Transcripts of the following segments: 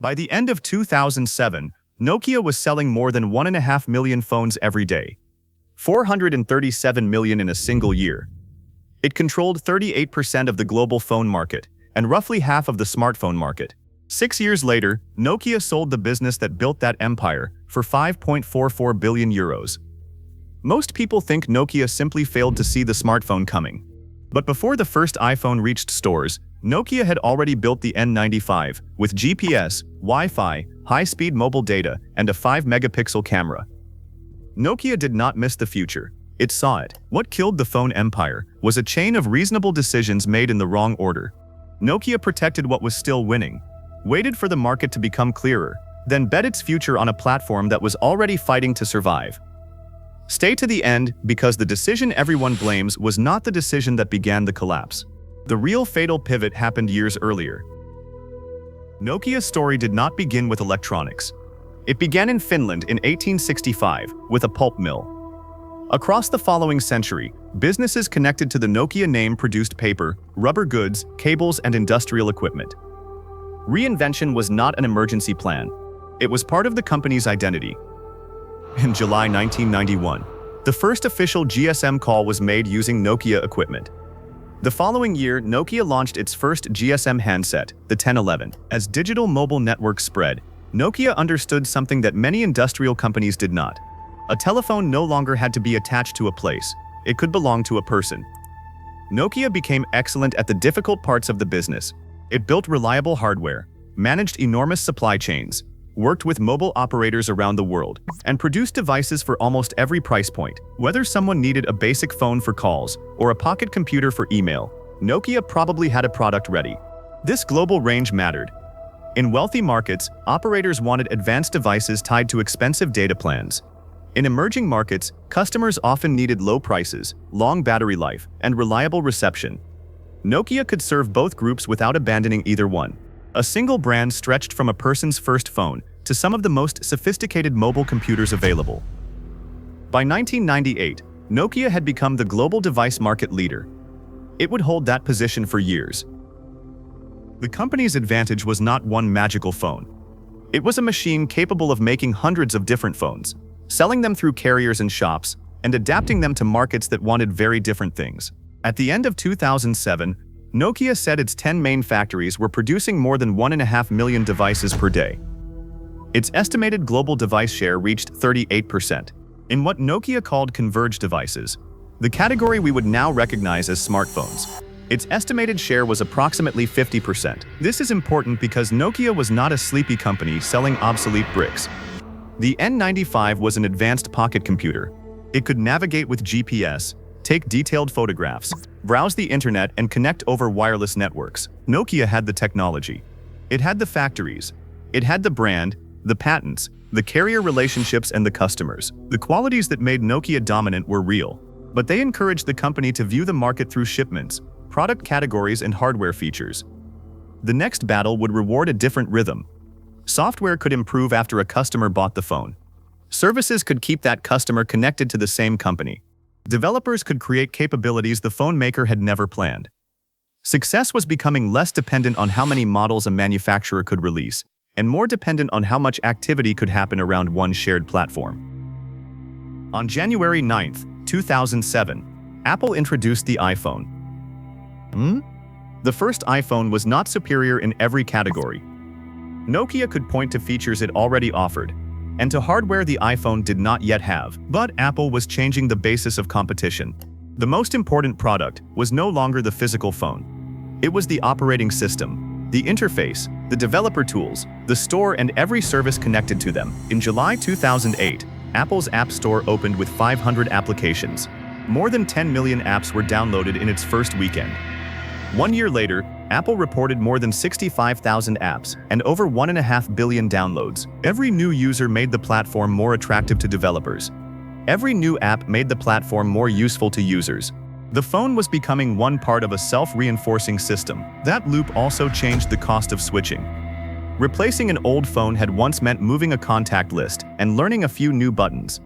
By the end of 2007, Nokia was selling more than 1.5 million phones every day, 437 million in a single year. It controlled 38% of the global phone market and roughly half of the smartphone market. 6 years later, Nokia sold the business that built that empire for 5.44 billion euros. Most people think Nokia simply failed to see the smartphone coming. But before the first iPhone reached stores, Nokia had already built the N95 with GPS, Wi-Fi, high-speed mobile data, and a 5-megapixel camera. Nokia did not miss the future. It saw it. What killed the phone empire was a chain of reasonable decisions made in the wrong order. Nokia protected what was still winning, waited for the market to become clearer, then bet its future on a platform that was already fighting to survive. Stay to the end because the decision everyone blames was not the decision that began the collapse. The real fatal pivot happened years earlier. Nokia's story did not begin with electronics. It began in Finland in 1865 with a pulp mill. Across the following century, businesses connected to the Nokia name produced paper, rubber goods, cables, and industrial equipment. Reinvention was not an emergency plan. It was part of the company's identity. In July 1991, the first official GSM call was made using Nokia equipment. The following year, Nokia launched its first GSM handset, the 1011. As digital mobile networks spread, Nokia understood something that many industrial companies did not. A telephone no longer had to be attached to a place. It could belong to a person. Nokia became excellent at the difficult parts of the business. It built reliable hardware, managed enormous supply chains, worked with mobile operators around the world, and produced devices for almost every price point. Whether someone needed a basic phone for calls or a pocket computer for email, Nokia probably had a product ready. This global range mattered. In wealthy markets, operators wanted advanced devices tied to expensive data plans. In emerging markets, customers often needed low prices, long battery life, and reliable reception. Nokia could serve both groups without abandoning either one. A single brand stretched from a person's first phone to some of the most sophisticated mobile computers available. By 1998, Nokia had become the global device market leader. It would hold that position for years. The company's advantage was not one magical phone. It was a machine capable of making hundreds of different phones, selling them through carriers and shops, and adapting them to markets that wanted very different things. At the end of 2007, Nokia said its 10 main factories were producing more than 1.5 million devices per day. Its estimated global device share reached 38%. In what Nokia called converged devices, the category we would now recognize as smartphones, its estimated share was approximately 50%. This is important because Nokia was not a sleepy company selling obsolete bricks. The N95 was an advanced pocket computer. It could navigate with GPS, take detailed photographs, browse the internet, and connect over wireless networks. Nokia had the technology. It had the factories. It had the brand, the patents, the carrier relationships, and the customers. The qualities that made Nokia dominant were real, but they encouraged the company to view the market through shipments, product categories, and hardware features. The next battle would reward a different rhythm. Software could improve after a customer bought the phone. Services could keep that customer connected to the same company. Developers could create capabilities the phone maker had never planned. Success was becoming less dependent on how many models a manufacturer could release, and more dependent on how much activity could happen around one shared platform. On January 9, 2007, Apple introduced the iPhone. The first iPhone was not superior in every category. Nokia could point to features it already offered, and to hardware the iPhone did not yet have. But Apple was changing the basis of competition. The most important product was no longer the physical phone. It was the operating system, the interface, the developer tools, the store, and every service connected to them. In July 2008, Apple's App Store opened with 500 applications. More than 10 million apps were downloaded in its first weekend. 1 year later, Apple reported more than 65,000 apps and over 1.5 billion downloads. Every new user made the platform more attractive to developers. Every new app made the platform more useful to users. The phone was becoming one part of a self-reinforcing system. That loop also changed the cost of switching. Replacing an old phone had once meant moving a contact list and learning a few new buttons.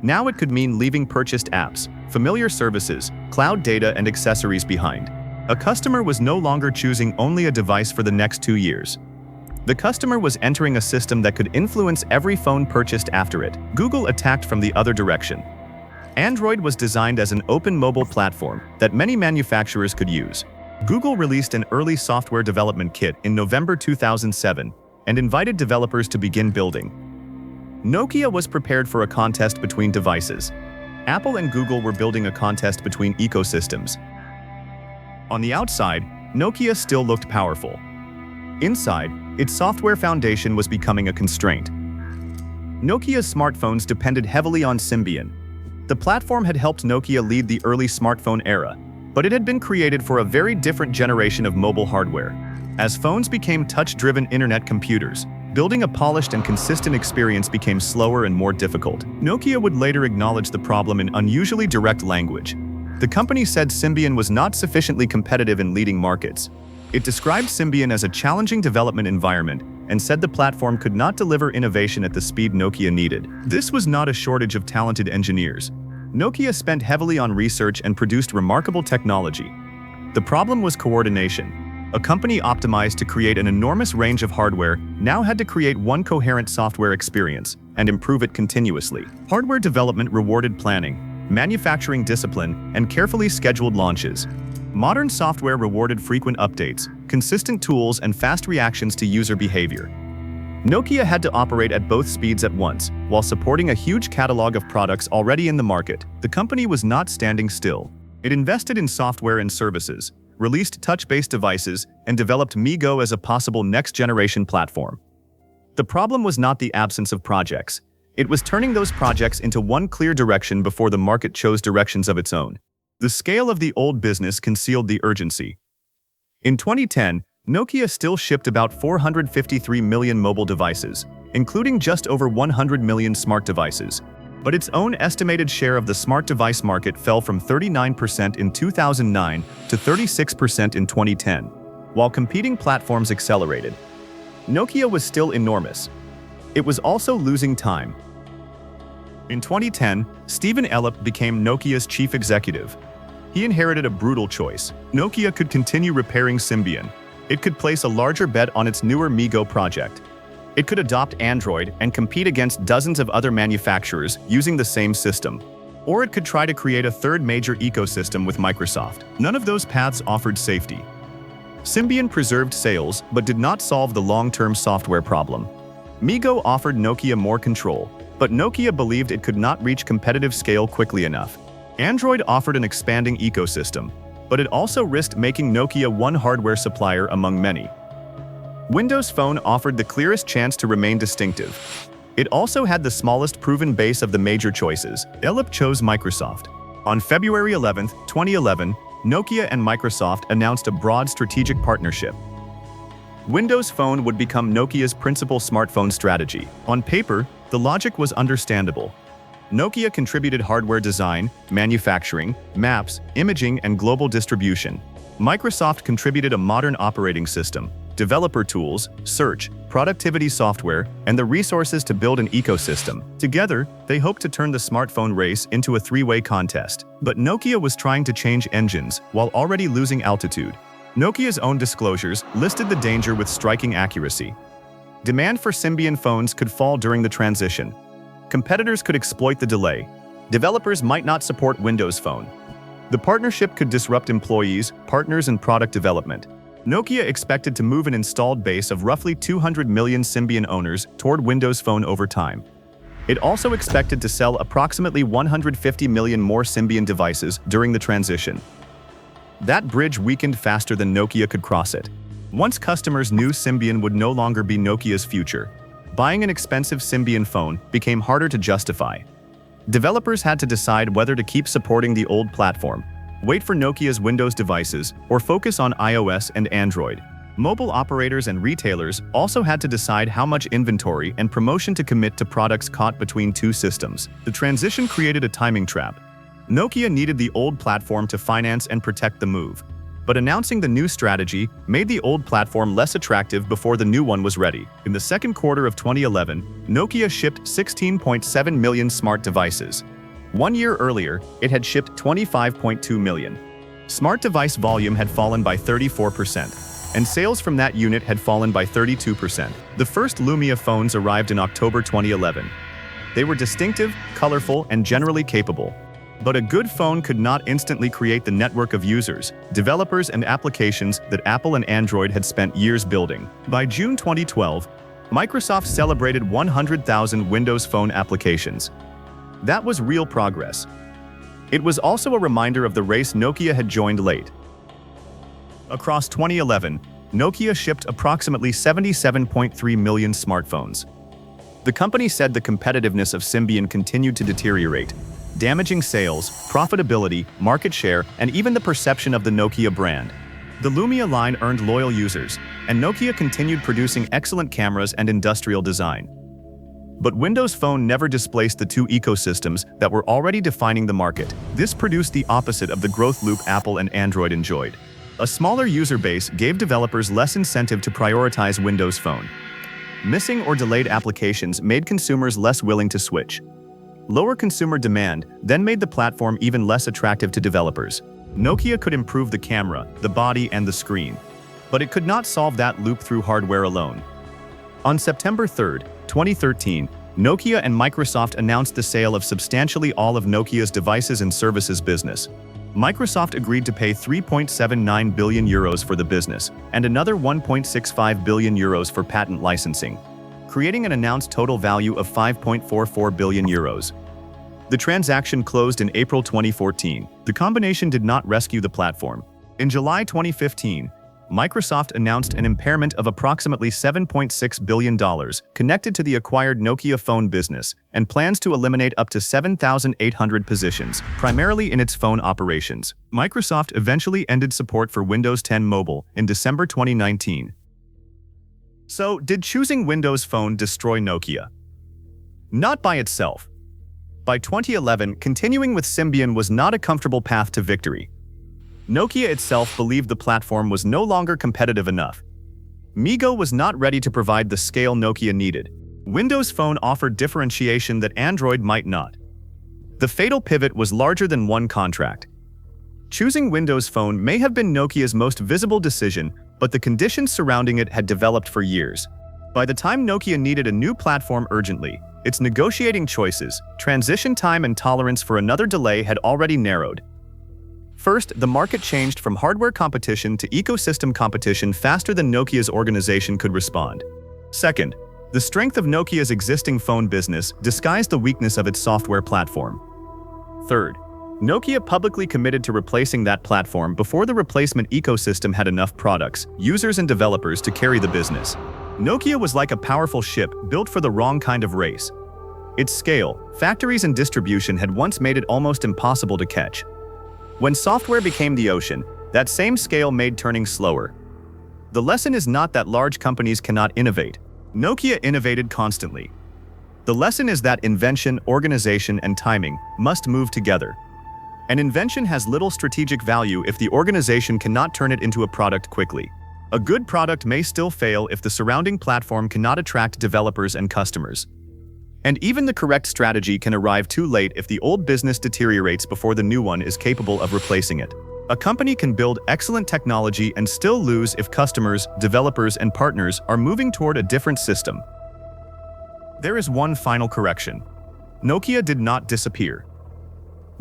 Now it could mean leaving purchased apps, familiar services, cloud data, and accessories behind. A customer was no longer choosing only a device for the next 2 years. The customer was entering a system that could influence every phone purchased after it. Google attacked from the other direction. Android was designed as an open mobile platform that many manufacturers could use. Google released an early software development kit in November 2007 and invited developers to begin building. Nokia was prepared for a contest between devices. Apple and Google were building a contest between ecosystems. On the outside, Nokia still looked powerful. Inside, its software foundation was becoming a constraint. Nokia's smartphones depended heavily on Symbian. The platform had helped Nokia lead the early smartphone era, but it had been created for a very different generation of mobile hardware. As phones became touch-driven internet computers, building a polished and consistent experience became slower and more difficult. Nokia would later acknowledge the problem in unusually direct language. The company said Symbian was not sufficiently competitive in leading markets. It described Symbian as a challenging development environment and said the platform could not deliver innovation at the speed Nokia needed. This was not a shortage of talented engineers. Nokia spent heavily on research and produced remarkable technology. The problem was coordination. A company optimized to create an enormous range of hardware now had to create one coherent software experience and improve it continuously. Hardware development rewarded planning, manufacturing discipline, and carefully scheduled launches. Modern software rewarded frequent updates, consistent tools, and fast reactions to user behavior. Nokia had to operate at both speeds at once, while supporting a huge catalog of products already in the market. The company was not standing still. It invested in software and services, released touch-based devices, and developed MeeGo as a possible next-generation platform. The problem was not the absence of projects. It was turning those projects into one clear direction before the market chose directions of its own. The scale of the old business concealed the urgency. In 2010, Nokia still shipped about 453 million mobile devices, including just over 100 million smart devices. But its own estimated share of the smart device market fell from 39% in 2009 to 36% in 2010, while competing platforms accelerated. Nokia was still enormous. It was also losing time. In 2010, Stephen Elop became Nokia's chief executive. He inherited a brutal choice. Nokia could continue repairing Symbian. It could place a larger bet on its newer MeeGo project. It could adopt Android and compete against dozens of other manufacturers using the same system. Or it could try to create a third major ecosystem with Microsoft. None of those paths offered safety. Symbian preserved sales but did not solve the long-term software problem. MeeGo offered Nokia more control, but Nokia believed it could not reach competitive scale quickly enough. Android offered an expanding ecosystem, but it also risked making Nokia one hardware supplier among many. Windows Phone offered the clearest chance to remain distinctive. It also had the smallest proven base of the major choices. Elop chose Microsoft. On February 11, 2011, Nokia and Microsoft announced a broad strategic partnership. Windows Phone would become Nokia's principal smartphone strategy. On paper, the logic was understandable. Nokia contributed hardware design, manufacturing, maps, imaging, and global distribution. Microsoft contributed a modern operating system, developer tools, search, productivity software, and the resources to build an ecosystem. Together, they hoped to turn the smartphone race into a three-way contest. But Nokia was trying to change engines while already losing altitude. Nokia's own disclosures listed the danger with striking accuracy. Demand for Symbian phones could fall during the transition. Competitors could exploit the delay. Developers might not support Windows Phone. The partnership could disrupt employees, partners, and product development. Nokia expected to move an installed base of roughly 200 million Symbian owners toward Windows Phone over time. It also expected to sell approximately 150 million more Symbian devices during the transition. That bridge weakened faster than Nokia could cross it. Once customers knew Symbian would no longer be Nokia's future, buying an expensive Symbian phone became harder to justify. Developers had to decide whether to keep supporting the old platform, wait for Nokia's Windows devices, or focus on iOS and Android. Mobile operators and retailers also had to decide how much inventory and promotion to commit to products caught between two systems. The transition created a timing trap. Nokia needed the old platform to finance and protect the move. But announcing the new strategy made the old platform less attractive before the new one was ready. In the second quarter of 2011, Nokia shipped 16.7 million smart devices. 1 year earlier, it had shipped 25.2 million. Smart device volume had fallen by 34%. and sales from that unit had fallen by 32%. The first Lumia phones arrived in October 2011. They were distinctive, colorful, and generally capable. But a good phone could not instantly create the network of users, developers, and applications that Apple and Android had spent years building. By June 2012, Microsoft celebrated 100,000 Windows Phone applications. That was real progress. It was also a reminder of the race Nokia had joined late. Across 2011, Nokia shipped approximately 77.3 million smartphones. The company said the competitiveness of Symbian continued to deteriorate, damaging sales, profitability, market share, and even the perception of the Nokia brand. The Lumia line earned loyal users, and Nokia continued producing excellent cameras and industrial design. But Windows Phone never displaced the two ecosystems that were already defining the market. This produced the opposite of the growth loop Apple and Android enjoyed. A smaller user base gave developers less incentive to prioritize Windows Phone. Missing or delayed applications made consumers less willing to switch. Lower consumer demand then made the platform even less attractive to developers. Nokia could improve the camera, the body, and the screen, but it could not solve that loop through hardware alone. On September 3, 2013, Nokia and Microsoft announced the sale of substantially all of Nokia's devices and services business. Microsoft agreed to pay €3.79 billion for the business, and another €1.65 billion for patent licensing, creating an announced total value of €5.44 billion. The transaction closed in April 2014. The combination did not rescue the platform. In July 2015, Microsoft announced an impairment of approximately $7.6 billion connected to the acquired Nokia phone business and plans to eliminate up to 7,800 positions, primarily in its phone operations. Microsoft eventually ended support for Windows 10 Mobile in December 2019. So, did choosing Windows Phone destroy Nokia? Not by itself. By 2011, continuing with Symbian was not a comfortable path to victory. Nokia itself believed the platform was no longer competitive enough. MeeGo was not ready to provide the scale Nokia needed. Windows Phone offered differentiation that Android might not. The fatal pivot was larger than one contract. Choosing Windows Phone may have been Nokia's most visible decision, but the conditions surrounding it had developed for years. By the time Nokia needed a new platform urgently, its negotiating choices, transition time, and tolerance for another delay had already narrowed. First, the market changed from hardware competition to ecosystem competition faster than Nokia's organization could respond. Second, the strength of Nokia's existing phone business disguised the weakness of its software platform. Third, Nokia publicly committed to replacing that platform before the replacement ecosystem had enough products, users, and developers to carry the business. Nokia was like a powerful ship built for the wrong kind of race. Its scale, factories, and distribution had once made it almost impossible to catch. When software became the ocean, that same scale made turning slower. The lesson is not that large companies cannot innovate. Nokia innovated constantly. The lesson is that invention, organization, and timing must move together. An invention has little strategic value if the organization cannot turn it into a product quickly. A good product may still fail if the surrounding platform cannot attract developers and customers. And even the correct strategy can arrive too late if the old business deteriorates before the new one is capable of replacing it. A company can build excellent technology and still lose if customers, developers, and partners are moving toward a different system. There is one final correction. Nokia did not disappear.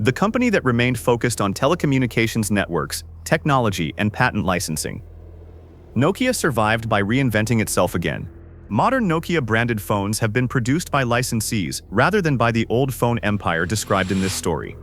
The company that remained focused on telecommunications networks, technology, and patent licensing. Nokia survived by reinventing itself again. Modern Nokia-branded phones have been produced by licensees rather than by the old phone empire described in this story.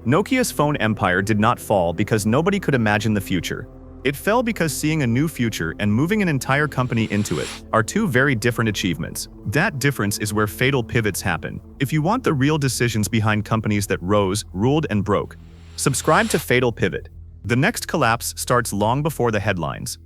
Nokia's phone empire did not fall because nobody could imagine the future. It fell because seeing a new future and moving an entire company into it are two very different achievements. That difference is where fatal pivots happen. If you want the real decisions behind companies that rose, ruled, and broke, subscribe to Fatal Pivot. The next collapse starts long before the headlines.